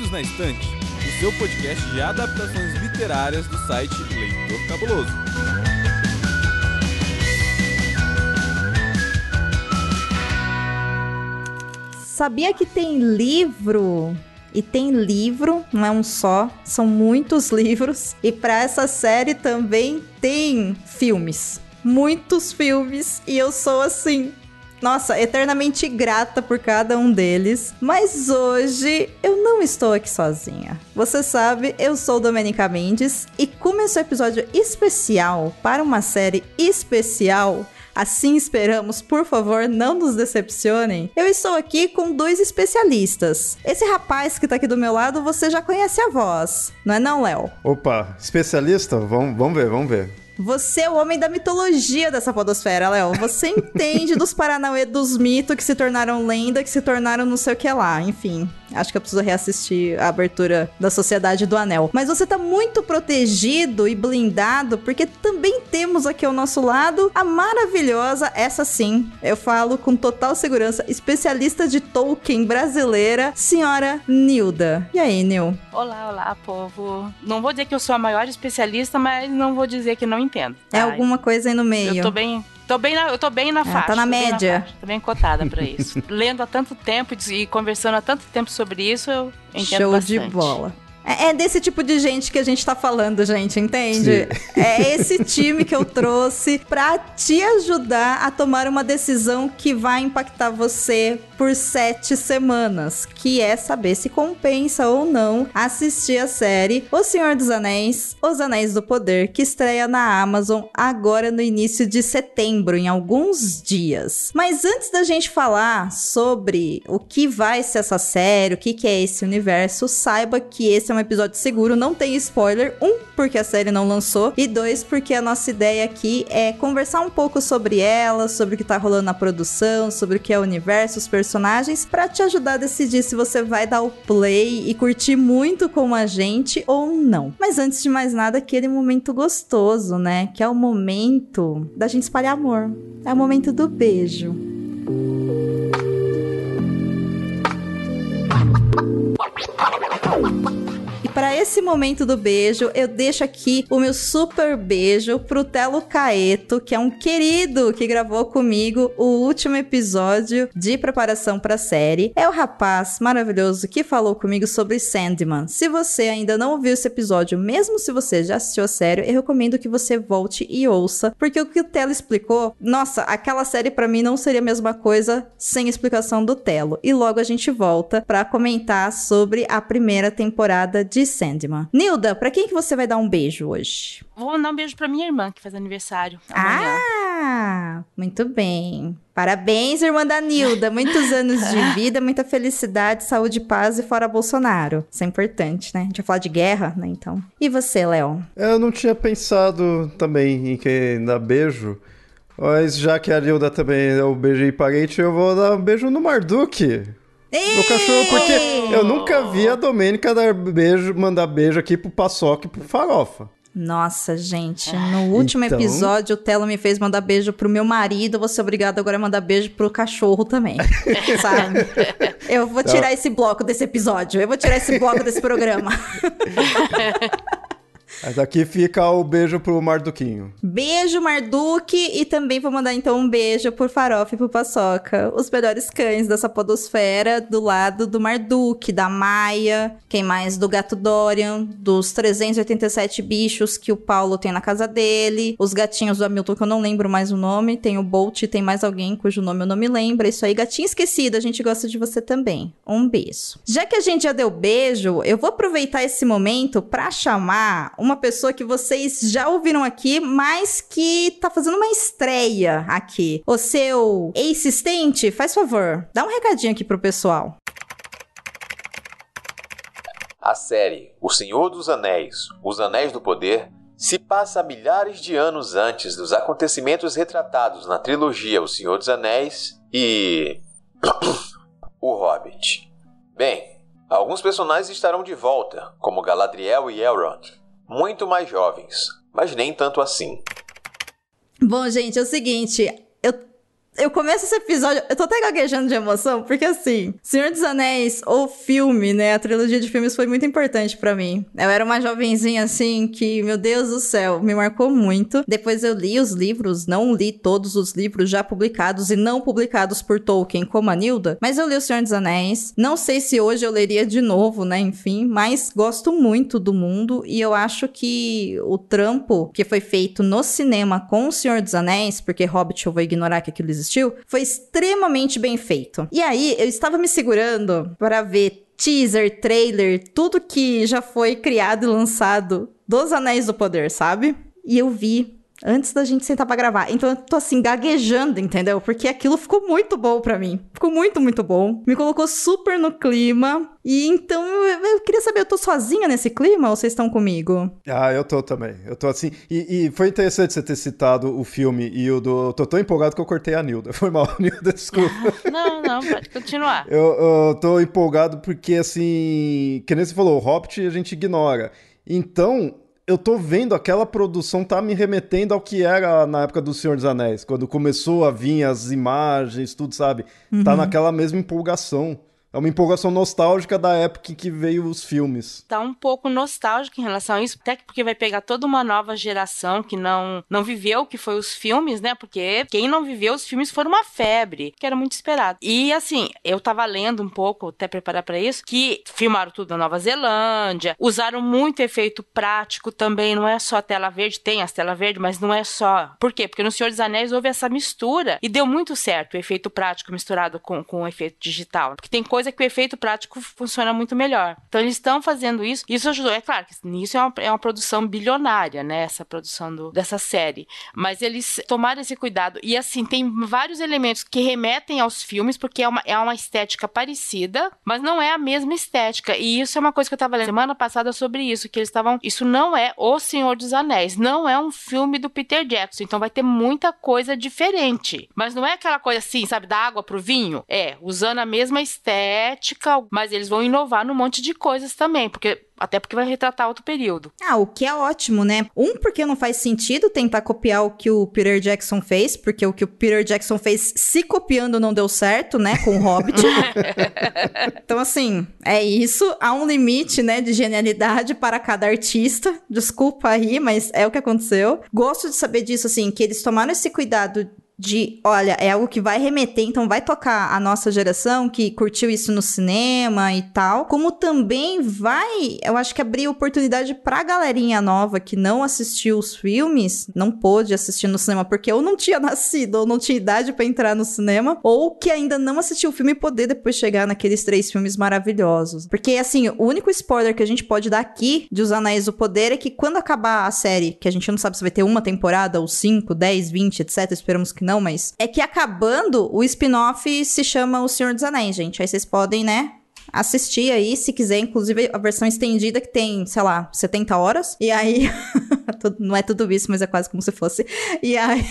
Livros na Estante, o seu podcast de adaptações literárias do site Leitor Cabuloso. Sabia que tem livro? E tem livro, não é um só, são muitos livros. E para essa série também tem filmes. Muitos filmes. E eu sou assim, nossa, eternamente grata por cada um deles. Mas hoje eu não estou aqui sozinha. Você sabe, eu sou Domenica Mendes. E como esse episódio especial para uma série especial, assim esperamos, por favor, não nos decepcionem. Eu estou aqui com dois especialistas. Esse rapaz que tá aqui do meu lado, você já conhece a voz, não é não, Léo? Opa, especialista? Vamos ver. Você é o homem da mitologia dessa podosfera, Léo. Você entende dos paranauê dos mitos que se tornaram lenda, que se tornaram não sei o que lá. Enfim, acho que eu preciso reassistir a abertura da Sociedade do Anel. Mas você tá muito protegido e blindado, porque também temos aqui ao nosso lado a maravilhosa, essa sim, eu falo com total segurança, especialista de Tolkien brasileira, senhora Nilda. E aí, Nil? Olá, povo. Não vou dizer que eu sou a maior especialista, mas não vou dizer que não entendo. Tá? É alguma coisa aí no meio. Eu tô bem na faixa. Tá na média. Tô bem cotada pra isso. Lendo há tanto tempo e conversando há tanto tempo sobre isso, eu entendo Show bastante. De bola. É desse tipo de gente que a gente tá falando, gente, entende? Sim. É esse time que eu trouxe pra te ajudar a tomar uma decisão que vai impactar você por 7 semanas, que é saber se compensa ou não assistir a série O Senhor dos Anéis, Os Anéis do Poder, que estreia na Amazon agora no início de setembro, em alguns dias. Mas antes da gente falar sobre o que vai ser essa série, o que é esse universo, saiba que esse é um episódio seguro, não tem spoiler. 1, porque a série não lançou, e 2, porque a nossa ideia aqui é conversar um pouco sobre ela, sobre o que tá rolando na produção, sobre o que é o universo, os personagens, pra te ajudar a decidir se você vai dar o play e curtir muito com a gente ou não. Mas antes de mais nada, aquele momento gostoso, né? Que é o momento da gente espalhar amor. É o momento do beijo. E para esse momento do beijo, eu deixo aqui o meu super beijo pro Telo Caeto, que é um querido que gravou comigo o último episódio de preparação pra série. É o rapaz maravilhoso que falou comigo sobre Sandman. Se você ainda não ouviu esse episódio, mesmo se você já assistiu a série, eu recomendo que você volte e ouça, porque o que o Telo explicou, nossa, aquela série pra mim não seria a mesma coisa sem explicação do Telo. E logo a gente volta pra comentar sobre a primeira temporada de Sandman. Nilda, pra quem que você vai dar um beijo hoje? Vou mandar um beijo pra minha irmã, que faz aniversário amanhã. Ah, muito bem. Parabéns, irmã da Nilda. Muitos anos de vida, muita felicidade, saúde, paz e fora Bolsonaro. Isso é importante, né? A gente vai falar de guerra, né, então. E você, Léo? Eu não tinha pensado também em quem dar beijo, mas já que a Nilda também é o beijo e parente, eu vou dar um beijo no Marduk. Meu cachorro, porque eu nunca vi a Domênica mandar beijo aqui pro Paçoca e pro Farofa. Nossa, gente, no último episódio o Telo me fez mandar beijo pro meu marido, eu vou ser obrigada agora a mandar beijo pro cachorro também, sabe? Eu vou tirar esse bloco desse episódio, eu vou tirar esse bloco desse programa. Mas aqui fica o beijo pro Marduquinho. Beijo, Marduk, e também vou mandar então um beijo pro Farofa e pro Paçoca, os melhores cães dessa podosfera, do lado do Marduk, da Maia, quem mais? Do Gato Dorian, dos 387 bichos que o Paulo tem na casa dele, os gatinhos do Hamilton, que eu não lembro mais o nome, tem o Bolt, tem mais alguém cujo nome eu não me lembro, é isso aí, gatinho esquecido, a gente gosta de você também. Um beijo. Já que a gente já deu beijo, eu vou aproveitar esse momento pra chamar uma pessoa que vocês já ouviram aqui, mas que tá fazendo uma estreia aqui. O seu assistente, faz favor, dá um recadinho aqui pro pessoal. A série O Senhor dos Anéis, Os Anéis do Poder, se passa milhares de anos antes dos acontecimentos retratados na trilogia O Senhor dos Anéis e... O Hobbit. Bem, alguns personagens estarão de volta, como Galadriel e Elrond, muito mais jovens, mas nem tanto assim. Bom, gente, é o seguinte, Eu começo esse episódio, eu tô até gaguejando de emoção, porque assim, Senhor dos Anéis, o filme, né, a trilogia de filmes foi muito importante pra mim. Eu era uma jovenzinha assim que, meu Deus do céu, me marcou muito. Depois eu li os livros, não li todos os livros já publicados e não publicados por Tolkien, como a Nilda, mas eu li o Senhor dos Anéis. Não sei se hoje eu leria de novo, né, enfim, mas gosto muito do mundo e eu acho que o trampo que foi feito no cinema com o Senhor dos Anéis, porque Hobbit eu vou ignorar que aquilo existiu, foi extremamente bem feito. E aí, eu estava me segurando para ver teaser, trailer, tudo que já foi criado e lançado dos Anéis do Poder, sabe? E eu vi antes da gente sentar pra gravar. Então eu tô assim, gaguejando, entendeu? Porque aquilo ficou muito bom pra mim. Ficou muito, muito bom. Me colocou super no clima. E então eu queria saber, eu tô sozinha nesse clima ou vocês estão comigo? Ah, eu tô também. Eu tô assim. E foi interessante você ter citado o filme e o do. Eu tô tão empolgado que eu cortei a Nilda. Foi mal, Nilda, desculpa. Não, pode continuar. Eu tô empolgado porque, assim, que nem você falou, o Hobbit a gente ignora. Então, eu tô vendo aquela produção, tá me remetendo ao que era na época do Senhor dos Anéis, quando começou a vir as imagens, tudo, sabe? Tá naquela mesma empolgação. É uma empolgação nostálgica da época em que veio os filmes. Tá um pouco nostálgico em relação a isso, até porque vai pegar toda uma nova geração que não viveu o que foi os filmes, né? Porque quem não viveu os filmes foram uma febre, que era muito esperado. E assim, eu tava lendo um pouco, até preparar pra isso, que filmaram tudo na Nova Zelândia, usaram muito efeito prático também, não é só tela verde, tem as tela verde, mas não é só. Por quê? Porque no Senhor dos Anéis houve essa mistura e deu muito certo o efeito prático misturado com o efeito digital. Porque tem coisa que o efeito prático funciona muito melhor. Então eles estão fazendo isso. Isso ajudou. É claro que nisso é uma produção bilionária, né? Essa produção dessa série. Mas eles tomaram esse cuidado. E assim, tem vários elementos que remetem aos filmes, porque é uma estética parecida, mas não é a mesma estética. E isso é uma coisa que eu estava lendo semana passada sobre isso, que eles estavam... Isso não é O Senhor dos Anéis. Não é um filme do Peter Jackson. Então vai ter muita coisa diferente. Mas não é aquela coisa assim, sabe? Da água pro vinho. Usando a mesma estética, mas eles vão inovar num monte de coisas também, até porque vai retratar outro período. O que é ótimo, né? Porque não faz sentido tentar copiar o que o Peter Jackson fez, porque o que o Peter Jackson fez se copiando não deu certo, né? Com o Hobbit. Então, assim, é isso. Há um limite, né, de genialidade para cada artista. Desculpa aí, mas é o que aconteceu. Gosto de saber disso, assim, que eles tomaram esse cuidado olha, é algo que vai remeter, então vai tocar a nossa geração que curtiu isso no cinema e tal, como também vai, eu acho que abrir oportunidade pra galerinha nova que não assistiu os filmes, não pôde assistir no cinema porque ou não tinha nascido ou não tinha idade pra entrar no cinema, ou que ainda não assistiu o filme e poder depois chegar naqueles 3 filmes maravilhosos. Porque, assim, o único spoiler que a gente pode dar aqui de Os Anéis do Poder é que quando acabar a série, que a gente não sabe se vai ter uma temporada ou 5, 10, 20, etc, esperamos que não, mas é que acabando, o spin-off se chama O Senhor dos Anéis, gente. Aí vocês podem, né, assistir aí, se quiser, inclusive a versão estendida que tem, sei lá, 70 horas. E aí, não é tudo isso, mas é quase como se fosse. E aí,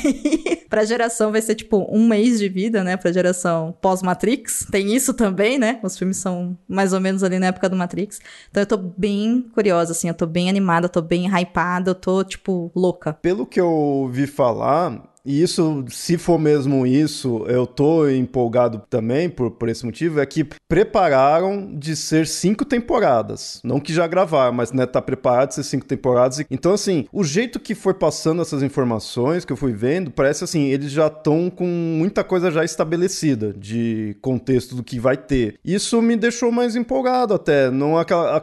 pra geração vai ser tipo 1 mês de vida, né, pra geração pós-Matrix. Tem isso também, né, os filmes são mais ou menos ali na época do Matrix. Então eu tô bem curiosa, assim, eu tô bem animada, eu tô bem hypada, eu tô, tipo, louca. Pelo que eu ouvi falar... E isso, se for mesmo isso, eu tô empolgado também por esse motivo, é que prepararam de ser 5 temporadas. Não que já gravaram, mas né, tá preparado de ser 5 temporadas. Então, assim, o jeito que foi passando essas informações que eu fui vendo, parece assim, eles já estão com muita coisa já estabelecida de contexto do que vai ter. Isso me deixou mais empolgado até. Não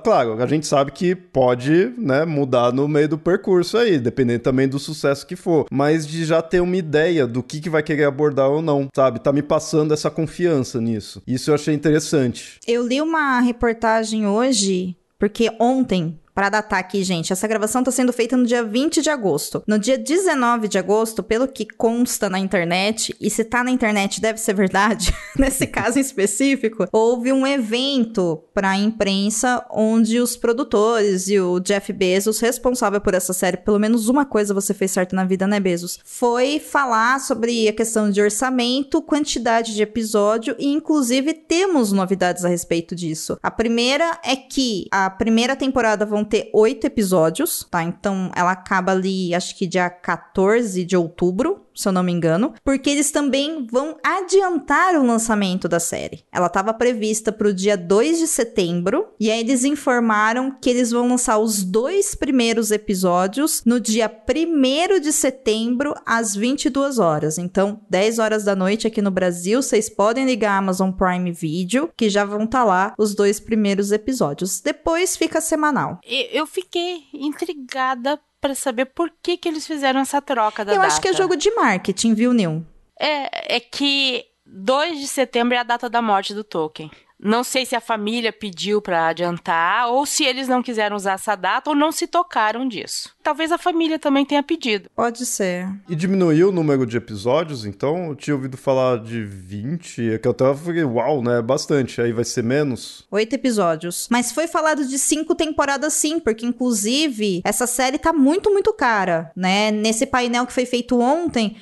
claro, a gente sabe que pode, né, mudar no meio do percurso aí, dependendo também do sucesso que for. Mas de já ter uma ideia do que vai querer abordar ou não, sabe? Tá me passando essa confiança nisso. Isso eu achei interessante. Eu li uma reportagem hoje, porque ontem... Pra datar aqui, gente, essa gravação tá sendo feita no dia 20 de agosto. No dia 19 de agosto, pelo que consta na internet, e se tá na internet deve ser verdade, nesse caso em específico, houve um evento pra imprensa onde os produtores e o Jeff Bezos, responsável por essa série, pelo menos uma coisa você fez certo na vida, né, Bezos? Foi falar sobre a questão de orçamento, quantidade de episódio e, inclusive, temos novidades a respeito disso. A primeira é que a primeira temporada vão ter 8 episódios, tá? Então, ela acaba ali, acho que dia 14 de outubro. se eu não me engano, porque eles também vão adiantar o lançamento da série. Ela estava prevista para o dia 2 de setembro, e aí eles informaram que eles vão lançar os 2 primeiros episódios no dia 1º de setembro, às 22 horas. Então, 10 horas da noite aqui no Brasil, vocês podem ligar a Amazon Prime Video, que já vão estar lá os 2 primeiros episódios. Depois fica semanal. Eu fiquei intrigada pra saber por que eles fizeram essa troca da data. Eu acho que é jogo de marketing, viu, Nil? É que 2 de setembro é a data da morte do Tolkien. Não sei se a família pediu pra adiantar, ou se eles não quiseram usar essa data, ou não se tocaram disso. Talvez a família também tenha pedido. Pode ser. E diminuiu o número de episódios, então? Eu tinha ouvido falar de 20, é que eu até falei, uau, né, bastante, aí vai ser menos? 8 episódios. Mas foi falado de 5 temporadas sim, porque inclusive essa série tá muito, muito cara, né? Nesse painel que foi feito ontem,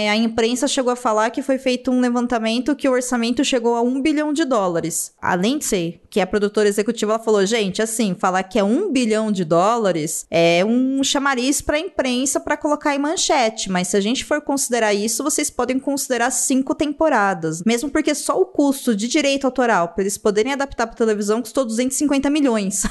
a imprensa chegou a falar que foi feito um levantamento que o orçamento chegou a $1 bilhão. Além de ser que a produtora executiva, ela falou, gente, assim, falar que é $1 bilhão é um chamariz pra imprensa pra colocar em manchete, mas se a gente for considerar isso, vocês podem considerar 5 temporadas, mesmo porque só o custo de direito autoral pra eles poderem adaptar pra televisão custou 250 milhões.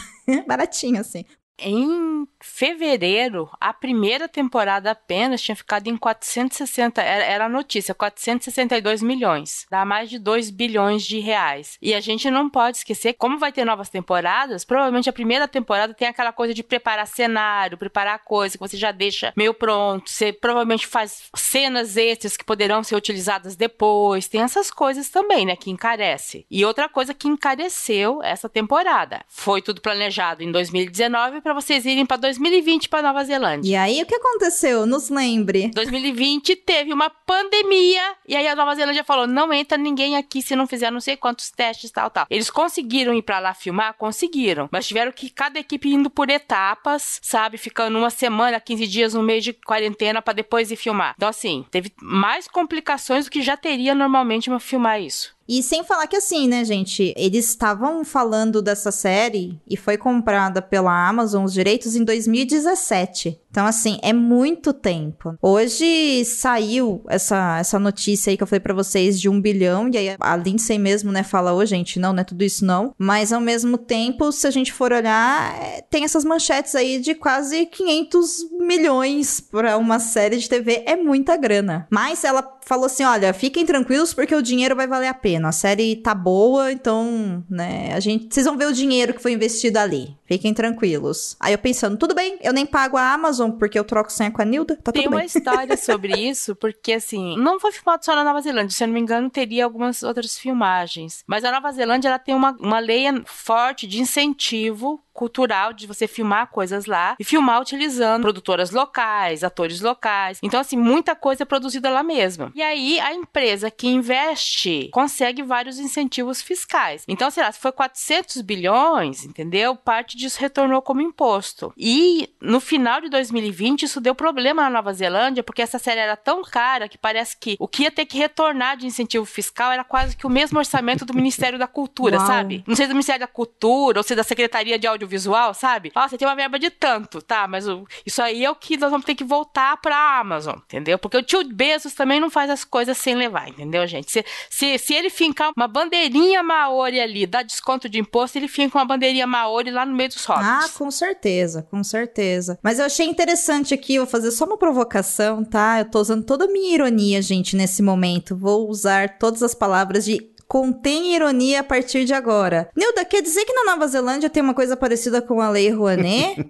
Baratinho, assim. Em fevereiro, a primeira temporada apenas tinha ficado em 460, era a notícia, 462 milhões. Dá mais de 2 bilhões de reais. E a gente não pode esquecer, como vai ter novas temporadas, provavelmente a primeira temporada tem aquela coisa de preparar cenário, preparar coisa que você já deixa meio pronto. Você provavelmente faz cenas extras que poderão ser utilizadas depois. Tem essas coisas também, né, que encarece. E outra coisa que encareceu essa temporada. Foi tudo planejado em 2019 para vocês irem para 2020 para Nova Zelândia. E aí, o que aconteceu? Nos lembre. 2020 teve uma pandemia e aí a Nova Zelândia falou, não entra ninguém aqui se não fizer não sei quantos testes, tal. Eles conseguiram ir para lá filmar? Conseguiram. Mas tiveram que cada equipe indo por etapas, sabe? Ficando uma semana, 15 dias, um mês de quarentena para depois ir filmar. Então, assim, teve mais complicações do que já teria normalmente para filmar isso. E sem falar que assim, né, gente, eles estavam falando dessa série e foi comprada pela Amazon os direitos em 2017. Então, assim, é muito tempo. Hoje saiu essa notícia aí que eu falei pra vocês de 1 bilhão, e aí a Lindsay mesmo, né, fala, ô, gente, não é tudo isso não. Mas, ao mesmo tempo, se a gente for olhar, tem essas manchetes aí de quase 500 milhões pra uma série de TV. É muita grana. Mas ela falou assim, olha, fiquem tranquilos porque o dinheiro vai valer a pena. A série tá boa, então, né, vocês vão ver o dinheiro que foi investido ali. Fiquem tranquilos. Aí eu pensando, tudo bem, eu nem pago a Amazon porque eu troco senha com a Nilda, tá tudo bem. Tem uma história sobre isso, porque assim, não foi filmado só na Nova Zelândia, se eu não me engano, teria algumas outras filmagens. Mas a Nova Zelândia, ela tem uma lei forte de incentivo cultural de você filmar coisas lá e filmar utilizando produtoras locais, atores locais. Então, assim, muita coisa é produzida lá mesmo. E aí, a empresa que investe consegue vários incentivos fiscais. Então, sei lá, se foi 400 bilhões, entendeu? Parte disso retornou como imposto. E no final de 2020, isso deu problema na Nova Zelândia, porque essa série era tão cara que parece que o que ia ter que retornar de incentivo fiscal era quase que o mesmo orçamento do Ministério da Cultura, Uau. sabe? Não sei do Ministério da Cultura ou se da Secretaria de Audiovisual, sabe? Ó, você tem uma verba de tanto, tá? Mas isso aí é o que nós vamos ter que voltar pra Amazon, entendeu? Porque o tio Bezos também não faz as coisas sem levar, entendeu, gente? Se ele fincar uma bandeirinha Maori ali, dá desconto de imposto, ele finca uma bandeirinha Maori lá no meio dos hobbits. Ah, com certeza, com certeza. Mas eu achei interessante aqui, vou fazer só uma provocação, tá? Eu tô usando toda a minha ironia, gente, nesse momento. Vou usar todas as palavras de contém ironia a partir de agora. Nilda, quer dizer que na Nova Zelândia tem uma coisa parecida com a Lei Rouanet?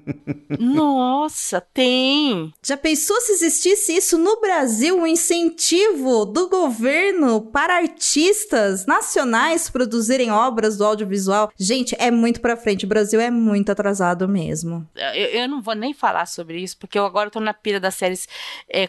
Nossa, tem! Já pensou se existisse isso no Brasil, um incentivo do governo para artistas nacionais produzirem obras do audiovisual? Gente, é muito pra frente, o Brasil é muito atrasado mesmo. Eu não vou nem falar sobre isso, porque eu agora tô na pira das séries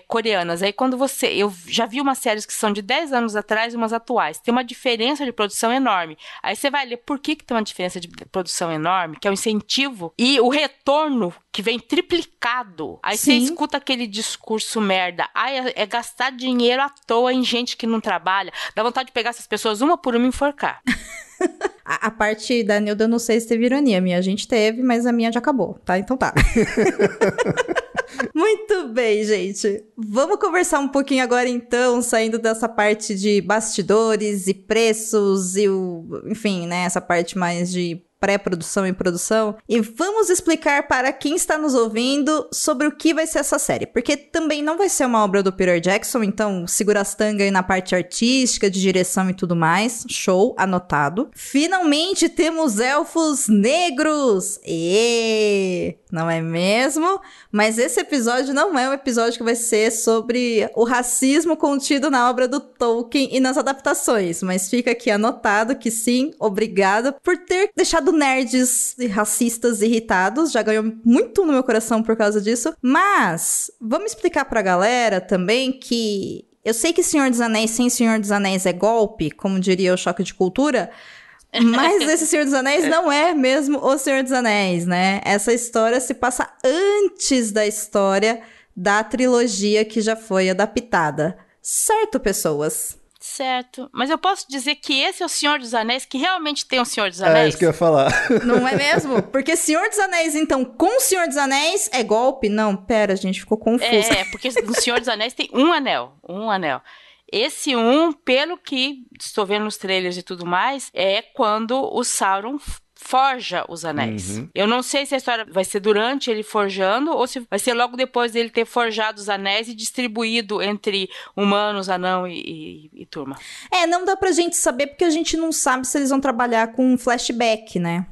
coreanas. Aí quando eu já vi umas séries que são de 10 anos atrás e umas atuais. Tem uma diferença de produção enorme. Aí você vai ler por que tem uma diferença de produção enorme, que é o incentivo e o retorno que vem triplicado. Aí você escuta aquele discurso merda. Ai, é gastar dinheiro à toa em gente que não trabalha. Dá vontade de pegar essas pessoas uma por uma e enforcar. A parte da Nilda, eu não sei se teve ironia. A minha a gente teve, mas a minha já acabou, tá? Então tá. Muito bem, gente. Vamos conversar um pouquinho agora, então, saindo dessa parte de bastidores e preços e enfim, né, essa parte mais de pré-produção e produção. E vamos explicar para quem está nos ouvindo sobre o que vai ser essa série. Porque também não vai ser uma obra do Peter Jackson, então segura as tangas aí na parte artística, de direção e tudo mais. Show, anotado. Finalmente temos elfos negros! Não é mesmo? Mas esse episódio não é um episódio que vai ser sobre o racismo contido na obra do Tolkien e nas adaptações. Mas fica aqui anotado que sim, obrigada por ter deixado nerds e racistas irritados. Já ganhou muito no meu coração por causa disso. Mas vamos explicar pra galera também que eu sei que Senhor dos Anéis sem Senhor dos Anéis é golpe, como diria o Choque de Cultura. Mas esse Senhor dos Anéis não é mesmo o Senhor dos Anéis, né? Essa história se passa antes da história da trilogia que já foi adaptada. Certo, pessoas? Certo. Mas eu posso dizer que esse é o Senhor dos Anéis, que realmente tem o Senhor dos Anéis? É isso que eu ia falar. Não é mesmo? Porque Senhor dos Anéis, então, com Senhor dos Anéis é golpe? Não, pera, a gente ficou confuso. Porque no Senhor dos Anéis tem um anel. Esse pelo que estou vendo nos trailers e tudo mais, é quando o Sauron forja os anéis. Uhum. Eu não sei se a história vai ser durante ele forjando ou se vai ser logo depois dele ter forjado os anéis e distribuído entre humanos, anão e turma. Não dá pra gente saber porque a gente não sabe se eles vão trabalhar com flashback, né?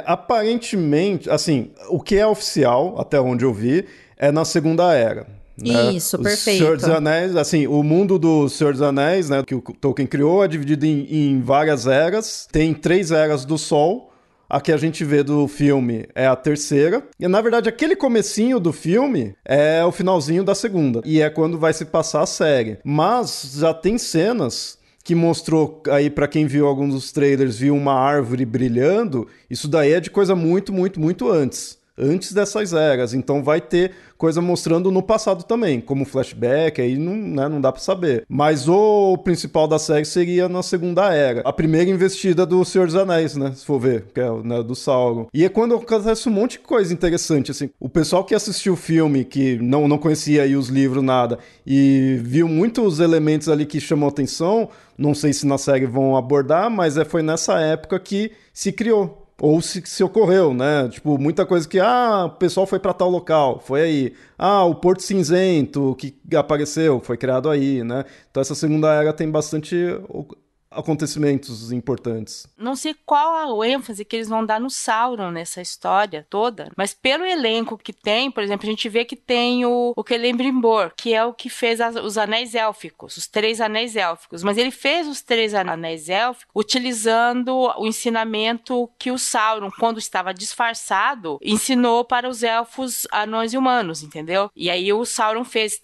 Aparentemente, assim, o que é oficial, até onde eu vi, é na Segunda Era. Né? Isso, perfeito. O Senhor dos Anéis, assim, o mundo do Senhor dos Anéis, né, que o Tolkien criou, é dividido em várias eras. Tem 3 eras do Sol. A que a gente vê do filme é a terceira. E, na verdade, aquele comecinho do filme é o finalzinho da segunda. E é quando vai se passar a série. Mas já tem cenas que mostrou aí, pra quem viu alguns dos trailers, viu uma árvore brilhando. Isso daí é de coisa muito, muito, muito antes dessas eras, então vai ter coisa mostrando no passado também, como flashback, aí não dá pra saber. Mas o principal da série seria na Segunda Era, a primeira investida do Senhor dos Anéis, né, se for ver, que é, né, do Sauron. E é quando acontece um monte de coisa interessante, assim. O pessoal que assistiu o filme, que não conhecia aí os livros, nada, e viu muitos elementos ali que chamou atenção, não sei se na série vão abordar, mas foi nessa época que se criou. Ou se ocorreu, né? Tipo, muita coisa que, o pessoal foi pra tal local, foi aí. O Porto Cinzento que apareceu, foi criado aí, né? Então essa Segunda Era tem bastante acontecimentos importantes. Não sei qual a ênfase que eles vão dar no Sauron nessa história toda, mas pelo elenco que tem, por exemplo, a gente vê que tem o Celebrimbor, que é o que fez os anéis élficos, os 3 anéis élficos, mas ele fez os 3 anéis élficos utilizando o ensinamento que o Sauron, quando estava disfarçado, ensinou para os elfos, anões e humanos, entendeu? E aí o Sauron fez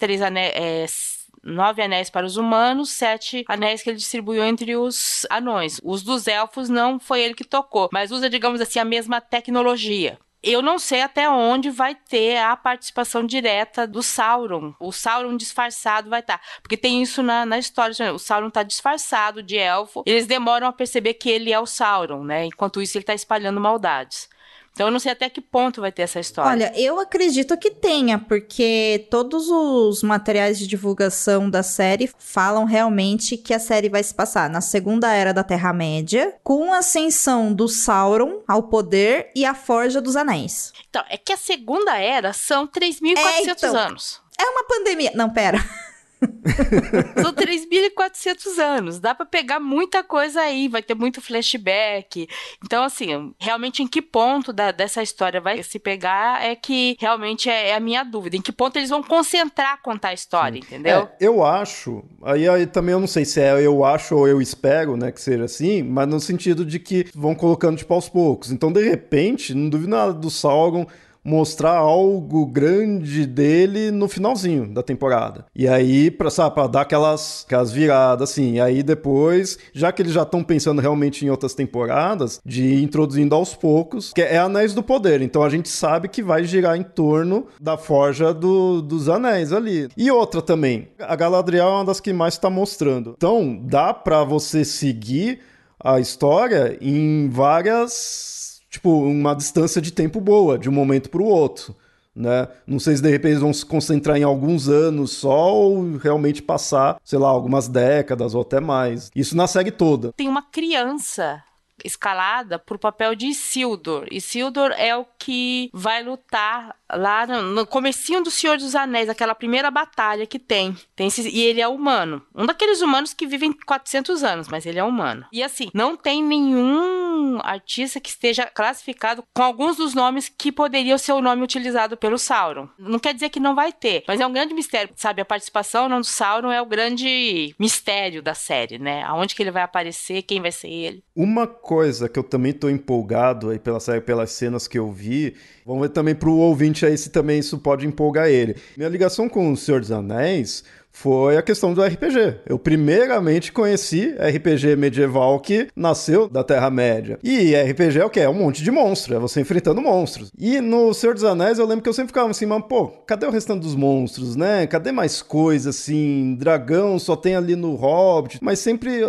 9 anéis para os humanos, 7 anéis que ele distribuiu entre os anões. Os dos elfos não foi ele que tocou, mas usa, digamos assim, a mesma tecnologia. Eu não sei até onde vai ter a participação direta do Sauron. O Sauron disfarçado vai estar. Porque tem isso na história. O Sauron está disfarçado de elfo. Eles demoram a perceber que ele é o Sauron, né? Enquanto isso, ele está espalhando maldades. Então eu não sei até que ponto vai ter essa história. Olha, eu acredito que tenha, porque todos os materiais de divulgação da série falam realmente que a série vai se passar na Segunda Era da Terra-média, com a ascensão do Sauron ao poder e a Forja dos Anéis. Então, é que a Segunda Era são 3.400 anos. É uma pandemia. Não, pera. São 3.400 anos. Dá pra pegar muita coisa aí. Vai ter muito flashback. Então, assim, realmente em que ponto dessa história vai se pegar é que realmente é a minha dúvida. Em que ponto eles vão concentrar contar a história, entendeu? Eu acho, aí também eu não sei se eu acho ou eu espero, né, que seja assim, mas no sentido de que vão colocando, tipo, aos poucos. Então, de repente, não duvido nada do Sauron mostrar algo grande dele no finalzinho da temporada. E aí, pra dar aquelas viradas, assim. E aí depois, já que eles já estão pensando realmente em outras temporadas, de ir introduzindo aos poucos, que é Anéis do Poder. Então a gente sabe que vai girar em torno da forja dos anéis ali. E outra também, a Galadriel é uma das que mais está mostrando. Então, dá pra você seguir a história em várias... Tipo, uma distância de tempo boa, de um momento pro outro, né? Não sei se de repente vão se concentrar em alguns anos só ou realmente passar, sei lá, algumas décadas ou até mais. Isso na série toda. Tem uma criança escalada pro papel de Isildur. Isildur é o que vai lutar lá no comecinho do Senhor dos Anéis, aquela primeira batalha que tem. E ele é humano. Um daqueles humanos que vivem 400 anos, mas ele é humano. E assim, não tem nenhum artista que esteja classificado com alguns dos nomes que poderiam ser o nome utilizado pelo Sauron. Não quer dizer que não vai ter, mas é um grande mistério, sabe? A participação do Sauron é o grande mistério da série, né? Aonde que ele vai aparecer, quem vai ser ele. Uma coisa que eu também tô empolgado aí pela série, pelas cenas que eu vi, vamos ver também pro ouvinte aí se também isso pode empolgar ele. Minha ligação com o Senhor dos Anéis foi a questão do RPG. Eu primeiramente conheci RPG medieval que nasceu da Terra-média. E RPG é o quê? É um monte de monstro, é você enfrentando monstros. E no Senhor dos Anéis eu lembro que eu sempre ficava assim, mas pô, cadê o restante dos monstros, né? Cadê mais coisa assim? Dragão só tem ali no Hobbit. Mas sempre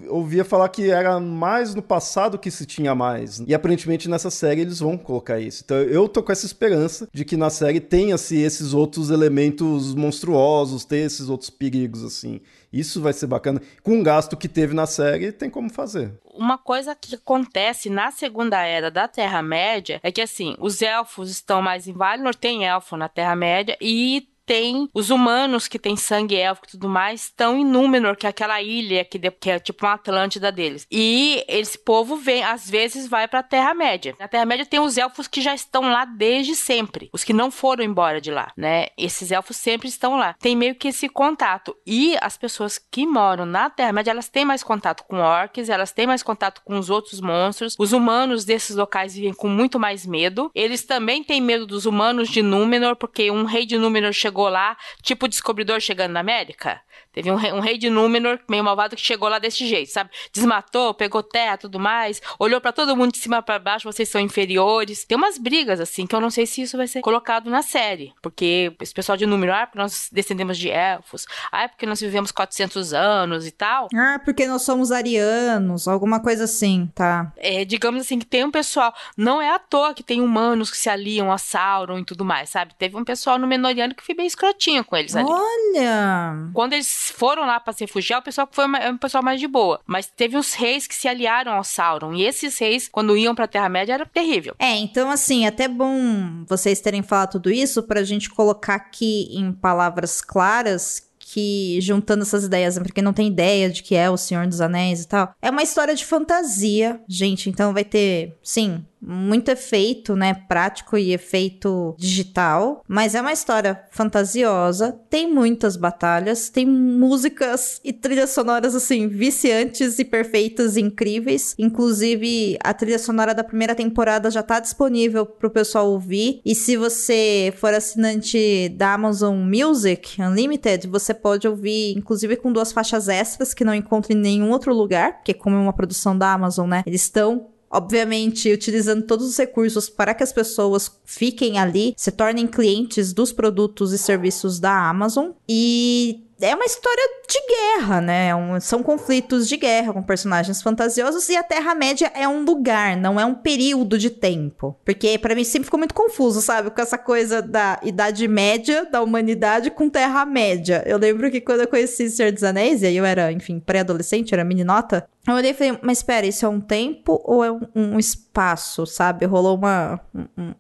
ouvia falar que era mais no passado que se tinha mais. E aparentemente nessa série eles vão colocar isso. Então eu tô com essa esperança de que na série tenha-se esses outros elementos monstruosos, ter esses outros perigos, assim. Isso vai ser bacana. Com o gasto que teve na série, tem como fazer. Uma coisa que acontece na Segunda Era da Terra-média é que, assim, os elfos estão mais em Valinor, tem elfo na Terra-média, e tem os humanos que tem sangue élfico e tudo mais, estão em Númenor, que é aquela ilha que é tipo uma Atlântida deles. E esse povo vem, às vezes vai pra Terra-média. Na Terra-média tem os elfos que já estão lá desde sempre, os que não foram embora de lá, né? Esses elfos sempre estão lá. Tem meio que esse contato. E as pessoas que moram na Terra-média, elas têm mais contato com orcs, elas têm mais contato com os outros monstros. Os humanos desses locais vivem com muito mais medo. Eles também têm medo dos humanos de Númenor, porque um rei de Númenor chegou lá, tipo o Descobridor chegando na América. Teve um rei de Númenor, meio malvado, que chegou lá desse jeito, sabe? Desmatou, pegou terra, tudo mais, olhou pra todo mundo de cima pra baixo, vocês são inferiores. Tem umas brigas, assim, que eu não sei se isso vai ser colocado na série. Porque esse pessoal de Númenor, porque nós descendemos de elfos, porque nós vivemos 400 anos e tal. Porque nós somos arianos, alguma coisa assim, tá? Digamos assim, que tem um pessoal, não é à toa que tem humanos que se aliam a Sauron e tudo mais, sabe? Teve um pessoal númenoriano que foi bem escrotinho com eles ali. Olha! Quando eles foram lá pra se refugiar, o pessoal foi um pessoal mais de boa. Mas teve uns reis que se aliaram ao Sauron. E esses reis, quando iam pra Terra-média, era terrível. Então assim, até bom vocês terem falado tudo isso pra gente colocar aqui em palavras claras que, juntando essas ideias, pra quem não tem ideia de que é o Senhor dos Anéis e tal, é uma história de fantasia, gente. Então vai ter, sim, muito efeito, né, prático e efeito digital, mas é uma história fantasiosa, tem muitas batalhas, tem músicas e trilhas sonoras, assim, viciantes e perfeitas e incríveis. Inclusive, a trilha sonora da primeira temporada já tá disponível pro pessoal ouvir, e se você for assinante da Amazon Music Unlimited, você pode ouvir, inclusive com 2 faixas extras que não encontra em nenhum outro lugar, porque como é uma produção da Amazon, né, eles estão obviamente utilizando todos os recursos para que as pessoas fiquem ali, se tornem clientes dos produtos e serviços da Amazon. E é uma história de guerra, né? São conflitos de guerra com personagens fantasiosos, e a Terra-média é um lugar, não é um período de tempo. Porque pra mim sempre ficou muito confuso, sabe? Com essa coisa da Idade Média, da humanidade com Terra-média. Eu lembro que quando eu conheci Senhor dos Anéis, e aí eu era, enfim, pré-adolescente, era meninota, eu olhei e falei, mas espera, isso é um tempo ou é um espaço, sabe? Rolou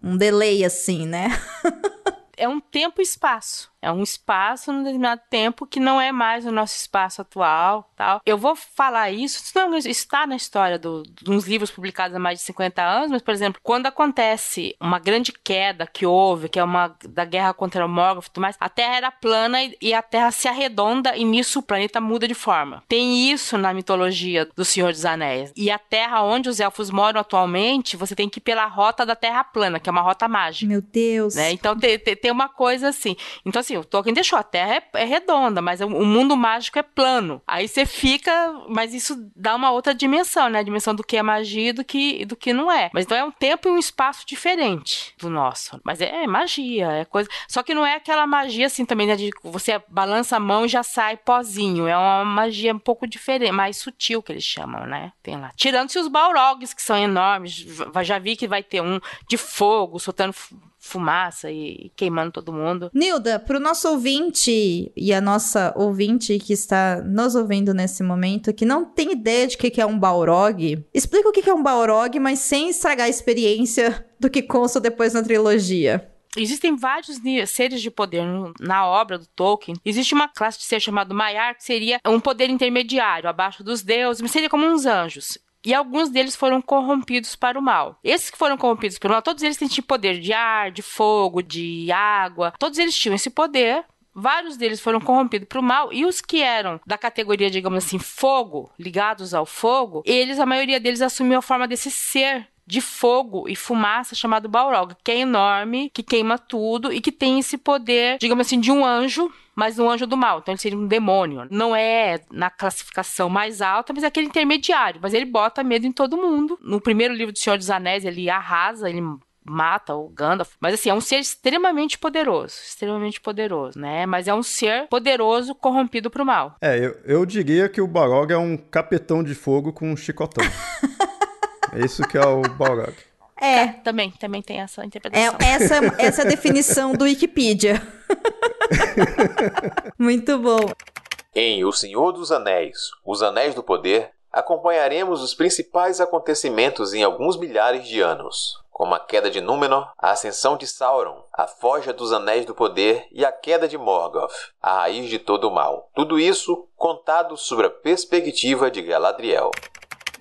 um delay assim, né? É um tempo e espaço. É um espaço num determinado tempo que não é mais o nosso espaço atual, tal. Eu vou falar isso está na história dos livros publicados há mais de 50 anos, mas, por exemplo, quando acontece uma grande queda que houve, que é uma da guerra contra o Morgoth e tudo mais, a Terra era plana e a Terra se arredonda e nisso o planeta muda de forma. Tem isso na mitologia do Senhor dos Anéis. E a Terra onde os elfos moram atualmente, você tem que ir pela rota da Terra plana, que é uma rota mágica. Meu Deus! Né? Então tem uma coisa assim. Então, assim, o Tolkien deixou, a Terra é redonda, mas o mundo mágico é plano. Aí você fica, mas isso dá uma outra dimensão, né? A dimensão do que é magia e do que não é. Mas então é um tempo e um espaço diferente do nosso. Mas é magia, é coisa... Só que não é aquela magia assim também, né? De você balança a mão e já sai pozinho. É uma magia um pouco diferente, mais sutil que eles chamam, né? Tem lá. Tirando-se os Balrogs, que são enormes. Já vi que vai ter um de fogo, soltando fumaça e queimando todo mundo. Nilda, pro nosso ouvinte e a nossa ouvinte que está nos ouvindo nesse momento, que não tem ideia de o que é um Balrog, explica o que é um Balrog, mas sem estragar a experiência do que consta depois na trilogia. Existem vários seres de poder na obra do Tolkien. Existe uma classe de ser chamado Maiar, que seria um poder intermediário, abaixo dos deuses, mas seria como uns anjos. E alguns deles foram corrompidos para o mal. Esses que foram corrompidos para o mal, todos eles tinham poder de ar, de fogo, de água. Todos eles tinham esse poder. Vários deles foram corrompidos para o mal. E os que eram da categoria, digamos assim, fogo, ligados ao fogo, a maioria deles assumiu a forma desse ser de fogo e fumaça chamado Balrog, que é enorme, que queima tudo e que tem esse poder, digamos assim, de um anjo, mas um anjo do mal. Então ele seria um demônio. Não é na classificação mais alta, mas é aquele intermediário. Mas ele bota medo em todo mundo. No primeiro livro do Senhor dos Anéis, ele arrasa, ele mata o Gandalf. Mas assim, é um ser extremamente poderoso, né? Mas é um ser poderoso corrompido pro mal. Eu diria que o Balrog é um capetão de fogo com um chicotão. É isso que é o Balrog. Também tem essa interpretação. Essa é a definição do Wikipedia. Muito bom. Em O Senhor dos Anéis, Os Anéis do Poder, acompanharemos os principais acontecimentos em alguns milhares de anos, como a queda de Númenor, a ascensão de Sauron, a forja dos Anéis do Poder e a queda de Morgoth, a raiz de todo o mal. Tudo isso contado sob a perspectiva de Galadriel.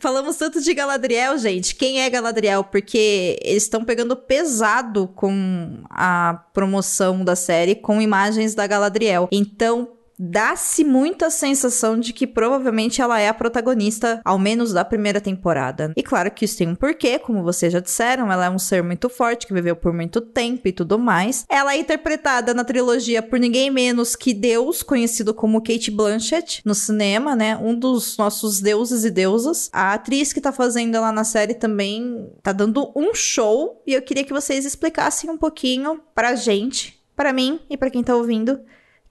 Falamos tanto de Galadriel, gente. Quem é Galadriel? Porque eles estão pegando pesado com a promoção da série com imagens da Galadriel. Então, dá-se muita sensação de que provavelmente ela é a protagonista, ao menos da primeira temporada. E claro que isso tem um porquê, como vocês já disseram, ela é um ser muito forte, que viveu por muito tempo e tudo mais. Ela é interpretada na trilogia por ninguém menos que Deus, conhecido como Cate Blanchett, no cinema, né? Um dos nossos deuses e deusas. A atriz que tá fazendo ela na série também tá dando um show, e eu queria que vocês explicassem um pouquinho pra gente, pra mim e pra quem tá ouvindo,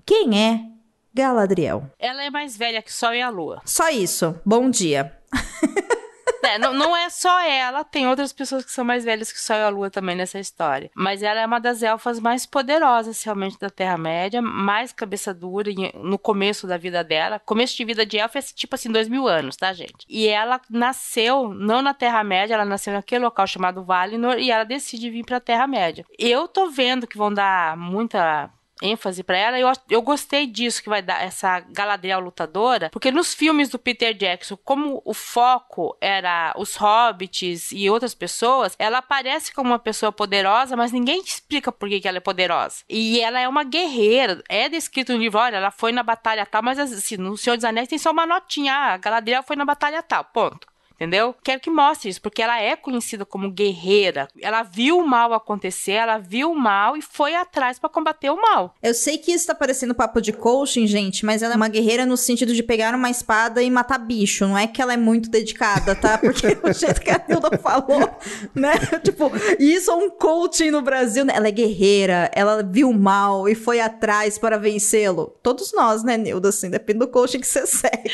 quem é Galadriel. Ela é mais velha que o Sol e a Lua. Só isso. Bom dia. Não é só ela, tem outras pessoas que são mais velhas que o Sol e a Lua também nessa história. Mas ela é uma das elfas mais poderosas realmente da Terra-média, mais cabeça dura no começo da vida dela. Começo de vida de elfa é tipo assim, 2000 anos, tá, gente? E ela nasceu, não na Terra-média, ela nasceu naquele local chamado Valinor e ela decide vir pra Terra-média. Eu tô vendo que vão dar muita ênfase pra ela, eu gostei disso, que vai dar essa Galadriel lutadora, porque nos filmes do Peter Jackson, como o foco era os hobbits e outras pessoas, ela aparece como uma pessoa poderosa, mas ninguém te explica por que ela é poderosa. E ela é uma guerreira, é descrito no livro, olha, ela foi na batalha tal, mas assim, no Senhor dos Anéis tem só uma notinha, a Galadriel foi na batalha tal, ponto. Entendeu? Quero que mostre isso, porque ela é conhecida como guerreira. Ela viu o mal acontecer, ela viu o mal e foi atrás pra combater o mal. Eu sei que isso tá parecendo papo de coaching, gente, mas ela é uma guerreira no sentido de pegar uma espada e matar bicho. Não é que ela é muito dedicada, tá? Porque o jeito que a Nilda falou, né? Tipo, isso é um coaching no Brasil, né? Ela é guerreira, ela viu o mal e foi atrás para vencê-lo. Todos nós, né, Nilda? Assim, depende do coaching que você segue.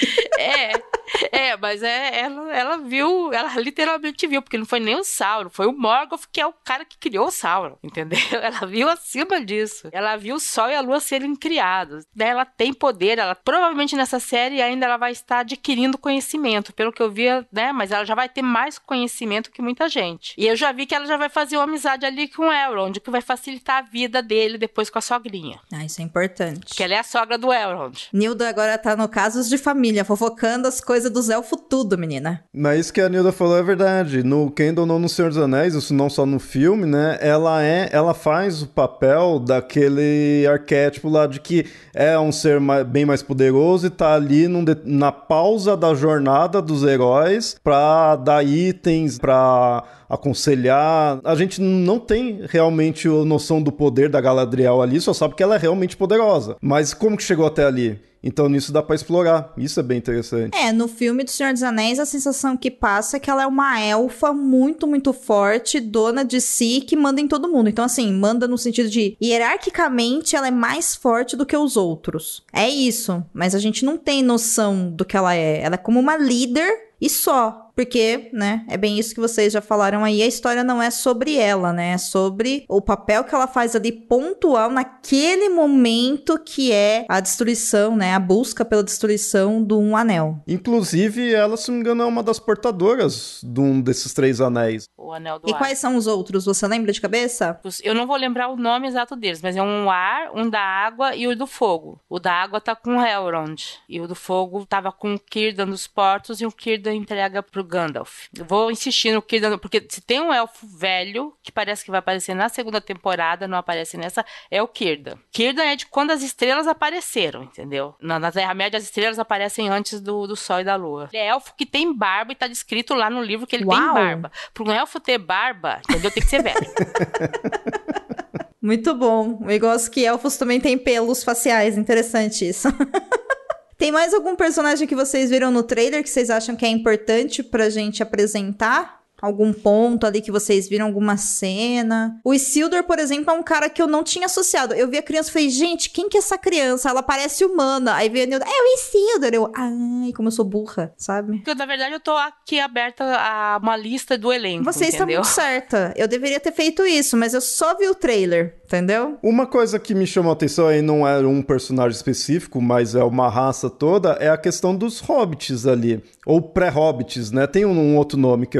Mas ela viu, ela literalmente viu, porque não foi nem o Sauron, foi o Morgoth, que é o cara que criou o Sauron, entendeu? Ela viu acima disso. Ela viu o Sol e a Lua serem criados. Ela tem poder, ela provavelmente nessa série ainda ela vai estar adquirindo conhecimento, pelo que eu vi, né? Mas ela já vai ter mais conhecimento que muita gente. E eu já vi que ela já vai fazer uma amizade ali com o Elrond, que vai facilitar a vida dele depois com a sogrinha. Isso é importante. Que ela é a sogra do Elrond. Nilda agora tá no Casos de Família, fofocando as coisas dos elfos tudo, menina. Mas isso que a Nilda falou é verdade. No Kendall, não no Senhor dos Anéis, isso não só no filme, né? Ela faz o papel daquele arquétipo lá de que é um ser bem mais poderoso e tá ali na pausa da jornada dos heróis pra dar itens, pra aconselhar. A gente não tem realmente a noção do poder da Galadriel ali, só sabe que ela é realmente poderosa. Mas como que chegou até ali? Então nisso dá pra explorar. Isso é bem interessante. No filme do Senhor dos Anéis, a sensação que passa é que ela é uma elfa muito, muito forte, dona de si, que manda em todo mundo. Então, assim, manda no sentido de, hierarquicamente, ela é mais forte do que os outros. É isso. Mas a gente não tem noção do que ela é. Ela é como uma líder e só. porque, né, é bem isso que vocês já falaram aí, a história não é sobre ela, né, é sobre o papel que ela faz ali pontual naquele momento que é a destruição, né, a busca pela destruição do Um Anel. Inclusive, ela, se não me engano, é uma das portadoras de um desses 3 anéis. O Anel do E Ar. quais são os outros? Você lembra de cabeça? Eu não vou lembrar o nome exato deles, mas é um ar, um da água e o do fogo. O da água tá com o Elrond. E o do fogo tava com o Círdan dos Portos e o Círdan entrega pro Gandalf. Eu vou insistir no Círdan, porque se tem um elfo velho, que parece que vai aparecer na segunda temporada, não aparece nessa, é o Círdan. Círdan é de quando as estrelas apareceram, entendeu? Na Terra-média as estrelas aparecem antes do Sol e da Lua. Ele é elfo que tem barba e tá descrito lá no livro que ele tem barba. Para um elfo ter barba, entendeu? Tem que ser velho. Muito bom. Eu gosto que elfos também têm pelos faciais. Interessante isso. Tem mais algum personagem que vocês viram no trailer que vocês acham que é importante pra gente apresentar? Algum ponto ali que vocês viram, alguma cena? O Isildur, por exemplo, é um cara que eu não tinha associado. Eu vi a criança e falei, gente, quem que é essa criança? Ela parece humana. Aí veio a Nilda, é o Isildur. Eu, ai, como eu sou burra, sabe? Porque, na verdade, eu tô aqui aberta a uma lista do elenco, Você está muito certa. Eu deveria ter feito isso, mas eu só vi o trailer, entendeu? Uma coisa que me chamou a atenção aí não é um personagem específico, mas é uma raça toda, é a questão dos hobbits ali. Ou pré-hobbits, né? Tem um outro nome que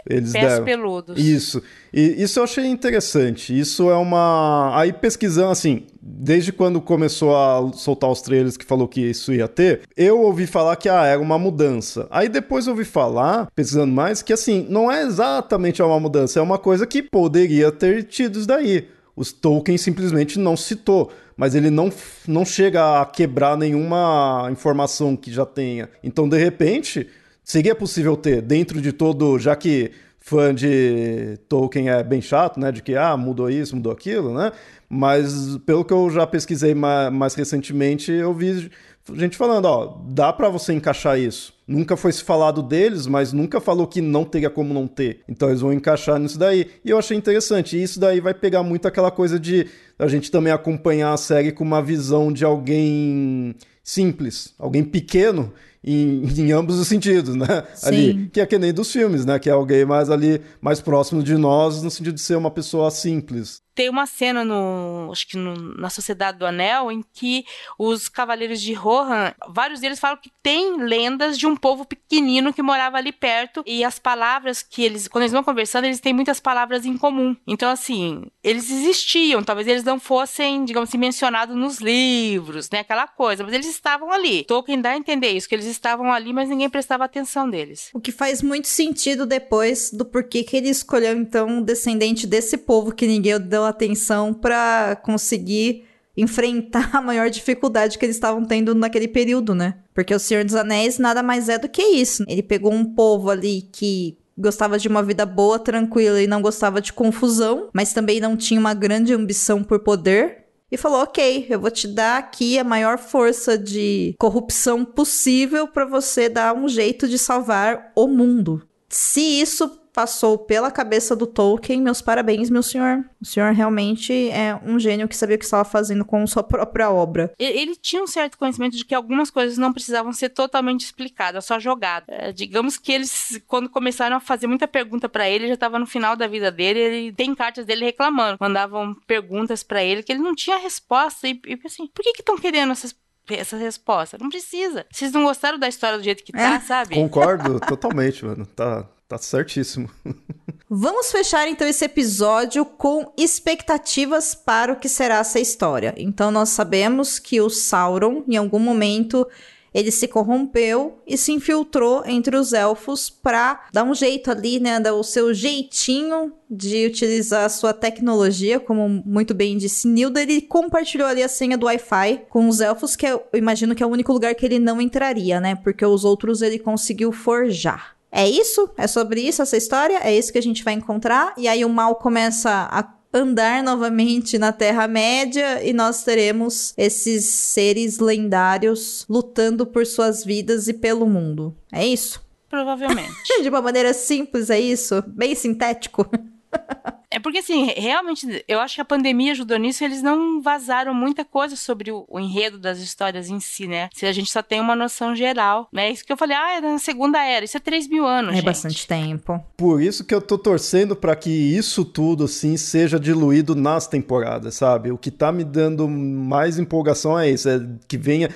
eles Pés deram. peludos. Isso. E isso eu achei interessante. Isso é uma... Aí pesquisando, assim, desde quando começou a soltar os trailers que falou que isso ia ter, eu ouvi falar que era uma mudança. Aí depois eu ouvi falar, pesquisando mais, que assim, não é exatamente uma mudança, é uma coisa que poderia ter tido isso daí. Os Tolkien simplesmente não citou, mas ele não chega a quebrar nenhuma informação que já tenha. Então, de repente, seria possível ter, dentro de todo, já que fã de Tolkien é bem chato, né, de que, mudou isso, mudou aquilo, né, mas pelo que eu já pesquisei mais recentemente, eu vi gente falando, dá pra você encaixar isso. Nunca foi se falado deles, mas nunca falou que não teria como não ter. Então eles vão encaixar nisso daí. E eu achei interessante. E isso daí vai pegar muito aquela coisa de a gente também acompanhar a série com uma visão de alguém simples, alguém pequeno, em ambos os sentidos, né? Sim. Ali, que é que nem dos filmes, né? Que é alguém mais próximo de nós, no sentido de ser uma pessoa simples. Tem uma cena na Sociedade do Anel em que os Cavaleiros de Rohan, vários deles falam que tem lendas de um povo pequenino que morava ali perto e as palavras que quando eles vão conversando, eles têm muitas palavras em comum. Então, assim, eles existiam, talvez eles não fossem, digamos assim, mencionados nos livros, né, aquela coisa, mas eles estavam ali. Tolkien dá a entender isso, que eles estavam ali, mas ninguém prestava atenção deles. O que faz muito sentido depois do porquê que ele escolheu, então, um descendente desse povo que ninguém deu atenção pra conseguir enfrentar a maior dificuldade que eles estavam tendo naquele período, né? Porque o Senhor dos Anéis nada mais é do que isso. Ele pegou um povo ali que gostava de uma vida boa, tranquila e não gostava de confusão, mas também não tinha uma grande ambição por poder. E falou, ok, eu vou te dar aqui a maior força de corrupção possível pra você dar um jeito de salvar o mundo. Se isso passou pela cabeça do Tolkien, meus parabéns, meu senhor. O senhor realmente é um gênio que sabia o que estava fazendo com sua própria obra. Ele tinha um certo conhecimento de que algumas coisas não precisavam ser totalmente explicadas, só jogadas. Digamos que eles, quando começaram a fazer muita pergunta pra ele, já estava no final da vida dele, ele tem cartas dele reclamando, mandavam perguntas pra ele que ele não tinha resposta, e assim, por que estão querendo essa resposta? Não precisa. Vocês não gostaram da história do jeito que tá, sabe? Concordo totalmente, mano. Tá certíssimo. Vamos fechar então esse episódio com expectativas para o que será essa história. Então nós sabemos que o Sauron, em algum momento, ele se corrompeu e se infiltrou entre os elfos para dar um jeito ali, né, dar o seu jeitinho de utilizar a sua tecnologia, como muito bem disse Nilda. Ele compartilhou ali a senha do Wi-Fi com os elfos, que eu imagino que é o único lugar que ele não entraria, né, porque os outros ele conseguiu forjar. É isso? É sobre isso essa história? É isso que a gente vai encontrar? E aí o mal começa a andar novamente na Terra-média e nós teremos esses seres lendários lutando por suas vidas e pelo mundo. É isso? Provavelmente. De uma maneira simples, é isso? Bem sintético? É porque, assim, realmente, eu acho que a pandemia ajudou nisso, eles não vazaram muita coisa sobre o enredo das histórias em si, né? Se a gente só tem uma noção geral, né? Isso que eu falei, era na Segunda Era, isso é 3.000 anos, gente. É bastante tempo. Por isso que eu tô torcendo pra que isso tudo, assim, seja diluído nas temporadas, sabe? O que tá me dando mais empolgação é isso, é que venha...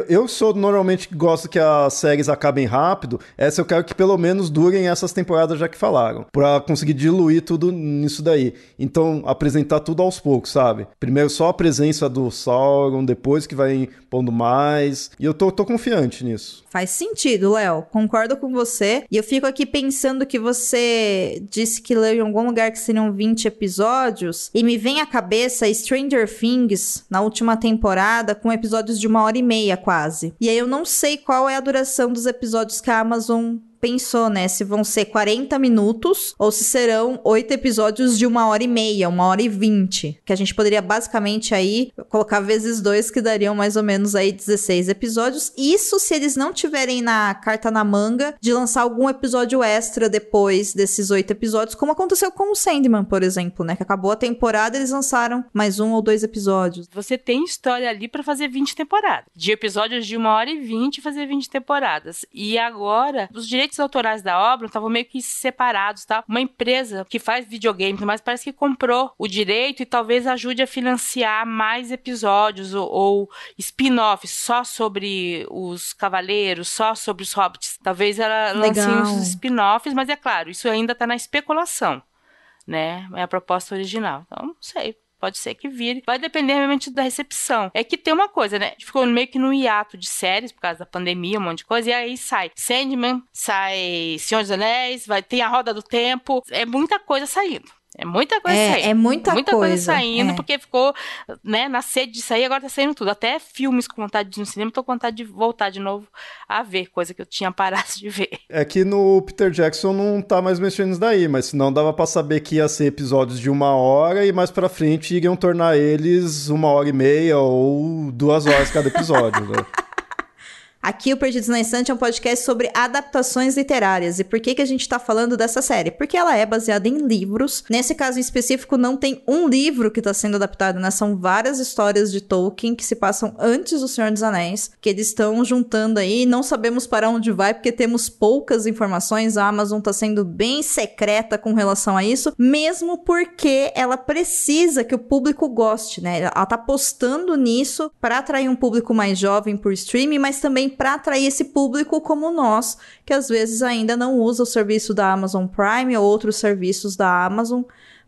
Eu sou normalmente que gosto que as séries acabem rápido, essa eu quero que pelo menos durem essas temporadas já que falaram, pra conseguir diluir tudo nisso daí. Então, apresentar tudo aos poucos, sabe? Primeiro só a presença do Sauron, depois que vai pondo mais, e eu tô confiante nisso. Faz sentido, Léo. Concordo com você. E eu fico aqui pensando que você disse que leu em algum lugar que seriam 20 episódios. E me vem à cabeça Stranger Things, na última temporada, com episódios de 1h30 quase. E aí eu não sei qual é a duração dos episódios que a Amazon pensou, né? Se vão ser 40 minutos ou se serão 8 episódios de 1h30, 1h20. Que a gente poderia basicamente aí colocar vezes 2, que dariam mais ou menos aí 16 episódios. Isso se eles não tiverem na carta na manga de lançar algum episódio extra depois desses 8 episódios, como aconteceu com o Sandman, por exemplo, né? Que acabou a temporada e eles lançaram mais 1 ou 2 episódios. Você tem história ali pra fazer 20 temporadas. De episódios de 1h20 fazer 20 temporadas. E agora, os direitos autorais da obra estavam meio que separados, tá? Uma empresa que faz videogame, mas parece que comprou o direito e talvez ajude a financiar mais episódios ou spin-offs só sobre os cavaleiros, só sobre os hobbits. Talvez ela lance uns spin-offs, mas é claro, isso ainda tá na especulação, né? É a proposta original. Então, não sei. Pode ser que vire. Vai depender realmente da recepção. É que tem uma coisa, né? A gente ficou meio que no hiato de séries por causa da pandemia, um monte de coisa. E aí sai Sandman, sai Senhor dos Anéis, tem a Roda do Tempo. É muita coisa saindo. É muita coisa saindo. É muita coisa saindo, porque ficou, né, na sede de sair, agora tá saindo tudo. Até filmes com vontade de ir no cinema, tô com vontade de voltar de novo a ver, coisa que eu tinha parado de ver. É que no Peter Jackson não tá mais mexendo nisso daí, mas senão dava pra saber que ia ser episódios de 1 hora e mais pra frente iriam tornar eles 1h30 ou 2 horas cada episódio, né? Aqui o Perdidos na Estante é um podcast sobre adaptações literárias. E por que a gente tá falando dessa série? Porque ela é baseada em livros. Nesse caso em específico, não tem um livro que tá sendo adaptado, né? São várias histórias de Tolkien que se passam antes do Senhor dos Anéis, que eles estão juntando aí. Não sabemos para onde vai, porque temos poucas informações. A Amazon tá sendo bem secreta com relação a isso, mesmo porque ela precisa que o público goste, né? Ela tá apostando nisso para atrair um público mais jovem por streaming, mas também para atrair esse público como nós, que às vezes ainda não usa o serviço da Amazon Prime ou outros serviços da Amazon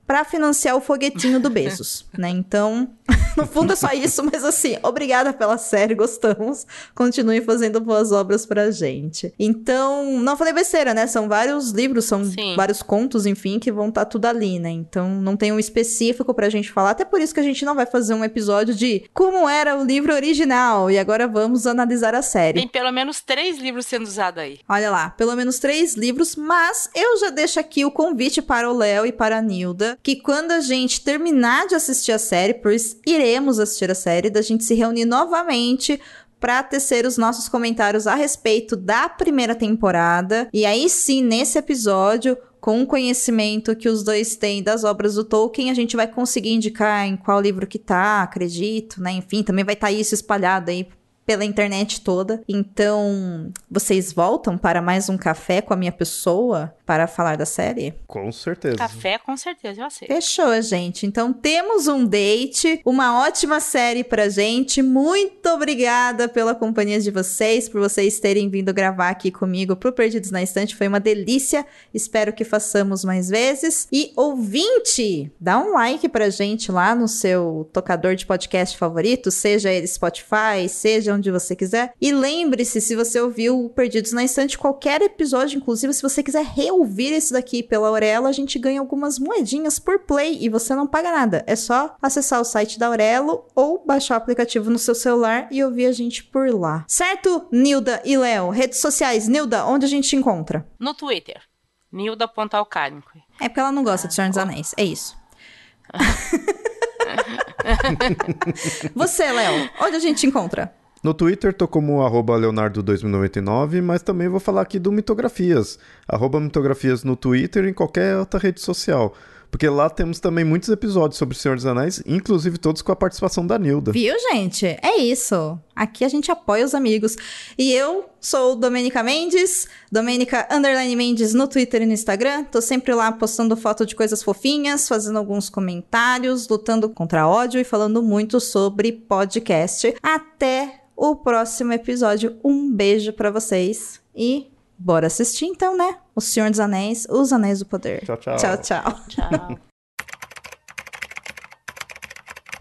para financiar o foguetinho do Bezos, né? Então, no fundo é só isso, mas assim, obrigada pela série, gostamos. Continue fazendo boas obras pra gente. Então, não falei besteira, né? São vários livros, são vários contos, enfim, que vão estar tudo ali, né? Então, não tem um específico pra gente falar, até por isso que a gente não vai fazer um episódio de como era o livro original, e agora vamos analisar a série. Tem pelo menos 3 livros sendo usados aí. Olha lá, pelo menos 3 livros, mas eu já deixo aqui o convite para o Léo e para a Nilda, que quando a gente terminar de assistir a série, pois iremos assistir a série, da gente se reunir novamente para tecer os nossos comentários a respeito da primeira temporada. E aí sim, nesse episódio, com o conhecimento que os dois têm das obras do Tolkien, a gente vai conseguir indicar em qual livro que tá, acredito, né? Enfim, também vai estar isso espalhado aí pela internet toda. Então, vocês voltam para mais um café com a minha pessoa para falar da série? Com certeza. Café, com certeza, eu aceito. Fechou, gente. Então, temos um date, uma ótima série pra gente. Muito obrigada pela companhia de vocês, por vocês terem vindo gravar aqui comigo pro Perdidos na Estante. Foi uma delícia. Espero que façamos mais vezes. E, ouvinte, dá um like pra gente lá no seu tocador de podcast favorito, seja ele Spotify, seja onde você quiser. E lembre-se, se você ouviu o Perdidos na Estante, qualquer episódio, inclusive se você quiser reouvir esse daqui pela Aurelo, a gente ganha algumas moedinhas por play e você não paga nada. É só acessar o site da Aurelo ou baixar o aplicativo no seu celular e ouvir a gente por lá. Certo, Nilda e Léo? Redes sociais. Nilda, onde a gente te encontra? No Twitter. Nilda.alcânico. É porque ela não gosta de Senhor dos Anéis. É isso. Você, Léo, onde a gente te encontra? No Twitter tô como @leonardo2099, mas também vou falar aqui do Mitografias. @Mitografias no Twitter e em qualquer outra rede social. porque lá temos também muitos episódios sobre o Senhor dos Anéis, inclusive todos com a participação da Nilda. Viu, gente? É isso. Aqui a gente apoia os amigos. E eu sou Domênica Mendes, Domênica_Mendes no Twitter e no Instagram. Tô sempre lá postando foto de coisas fofinhas, fazendo alguns comentários, lutando contra ódio e falando muito sobre podcast. Até o próximo episódio. Um beijo pra vocês e bora assistir então, né? O Senhor dos Anéis, Os Anéis do Poder. Tchau, tchau. Tchau, tchau. Tchau.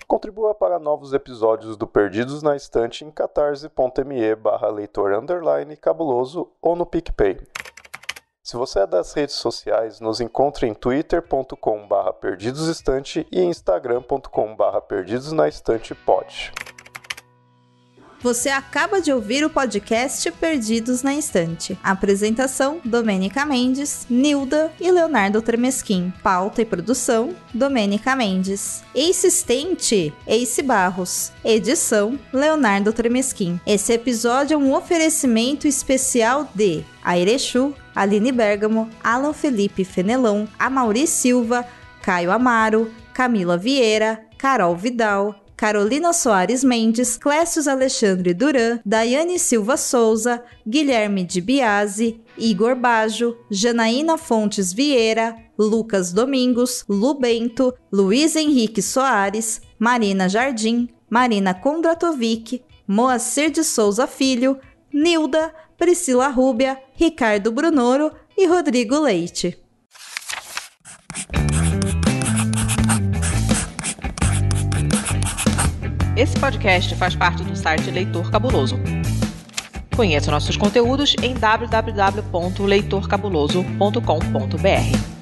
Contribua para novos episódios do Perdidos na Estante em catarse.me/leitor_cabuloso ou no PicPay. Se você é das redes sociais, nos encontre em twitter.com/perdidosestante e em instagram.com/perdidosnaestantepod. Você acaba de ouvir o podcast Perdidos na Estante. Apresentação: Domênica Mendes, Nilda e Leonardo Tremesquim. Pauta e produção: Domênica Mendes. Assistente: Ace Barros. Edição: Leonardo Tremesquim. Esse episódio é um oferecimento especial de Airechu, Aline Bergamo, Alan Felipe Fenelon, Amaury Silva, Caio Amaro, Camila Vieira, Carol Vidal, Carolina Soares Mendes, Clécius Alexandre Duran, Daiane Silva Souza, Guilherme de Biasi, Igor Bajo, Janaína Fontes Vieira, Lucas Domingos, Lu Bento, Luiz Henrique Soares, Marina Jardim, Marina Kondratovic, Moacir de Souza Filho, Nilda, Priscila Rúbia, Ricardo Brunoro e Rodrigo Leite. Esse podcast faz parte do site Leitor Cabuloso. Conheça nossos conteúdos em www.leitorcabuloso.com.br.